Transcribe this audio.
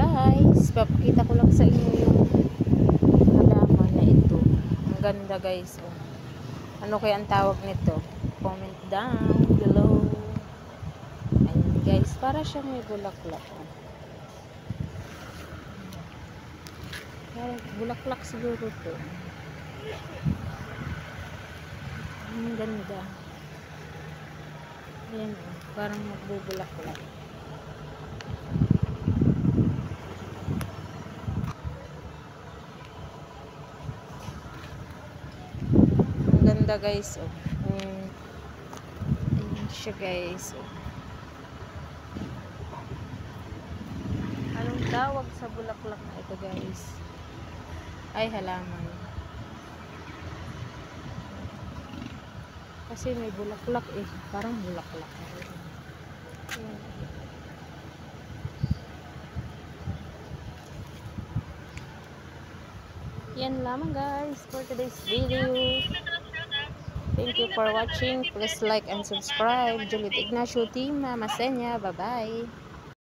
guys, papakita ko lang sa inyo yung halaman na ito. Ang ganda guys. Oh. Ano kaya ang tawag nito? Comment down below. Ayun guys, para siyang may bulaklak. Oh. Bulaklak siguro to. Ang ganda. Ayan oh, parang magbubulaklak. Ganda guys oh. Ayan siya guys oh. Anong tawag sa bulaklak na ito guys? Ay halaman, kasi may bulaklak eh, parang bulaklak. Ayan. Yan lamang guys for today's video. Thank you for watching. Please like and subscribe. Juliet Ignacio Team Mama Senya. Bye bye.